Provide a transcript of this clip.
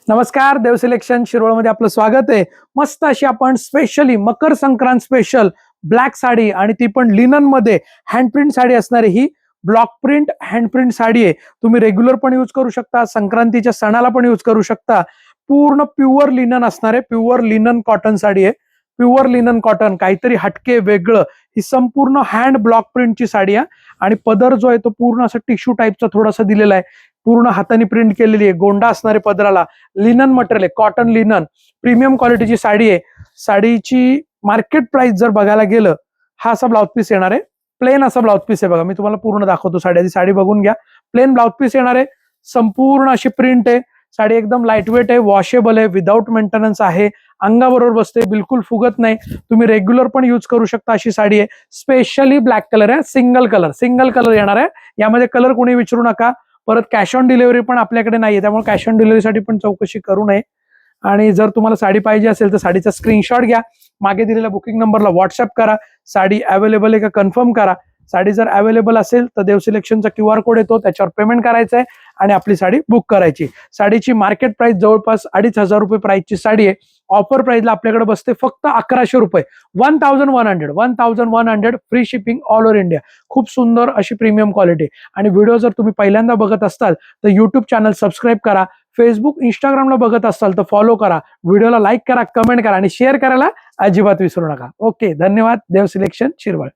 नमस्कार, देव सिलेक्शन शिरोळमध्ये आपलं स्वागत आहे. मस्त अशी आपण specially Makar Sankrant special black sari आणि ती पण लिनन मध्ये हँडप्रिंट साडी असणारी ही ब्लॉक प्रिंट हँडप्रिंट साडी आहे. तुम्ही रेग्युलर पण यूज करू शकता, संक्रांतीच्या सणाला पण यूज करू शकता. पूर्ण प्युअर लिनन असणार आहे, प्युअर लिनन कॉटन साडी आहे. प्युअर लिनन कॉटन, काहीतरी हटके वेगळं. ही संपूर्ण हँड ब्लॉक प्रिंटची साडी आहे आणि पदर जो आहे तो पूर्ण असं टिश्यू टाईपचा थोडासा दिलेला आहे. पूर्ण हाताने प्रिंट केलेली आहे, गोंडा असणारे पदराला. लिनन मटेरियल आहे, कॉटन लिनन, प्रीमियम क्वालिटीची साडी आहे. साडीची मार्केट प्राइस जर बघायला गेलं, हा असा ब्लाउज पीस येणार आहे. प्लेन असा ब्लाउज पीस आहे बघा, मी तुम्हाला पूर्ण दाखवतो साडी. आधी साडी बघून घ्या. प्लेन ब्लाउज पीस येणार आहे, संपूर्ण अशी प्रिंट आहे. साडी एकदम लाईटवेट आहे, वॉशेबल आहे, विदाऊट मेंटेनन्स आहे. अंगाबरोबर बसते, बिलकुल फुगत नाही. तुम्ही रेग्युलर पण यूज करू शकता अशी साडी आहे. स्पेशली ब्लॅक कलर आहे, सिंगल कलर येणार आहे. यामध्ये कलर कोणी विचारू नका. परत कॅश ऑन डिलिव्हरी पण आपल्याकडे नाहीये, त्यामुळे कॅश ऑन डिलिव्हरीसाठी पण चौकशी करू नये. आणि जर तुम्हाला साडी पाहिजे असेल तर साडीचा स्क्रीनशॉट घ्या, मागे दिलेल्या बुकिंग नंबरला व्हॉट्सअप करा. साडी अवेलेबल आहे का कन्फर्म करा. साडी जर अवेलेबल असेल तर देव सिलेक्शनचा QR कोड येतो, त्याच्यावर पेमेंट करायचं आहे आणि आपली साडी बुक करायची. साडीची मार्केट प्राइस जवळपास 2,500 रुपये प्राइसची साडी आहे. ऑफर प्राइसला आपल्याकडे बसते फक्त 1100 रुपये. 1100 free shipping all over India. खूप सुंदर अशी प्रीमियम क्वालिटी. आणि व्हिडिओ जर तुम्ही पहिल्यांदा बघत असताल तर युट्यूब चॅनल सबस्क्राईब करा. फेसबुक इंस्टाग्रामला बघत असाल तर फॉलो करा. व्हिडिओला लाईक करा, कमेंट करा आणि शेअर करायला अजिबात विसरू नका. ओके, धन्यवाद. देव सिलेक्शन शिरवळ.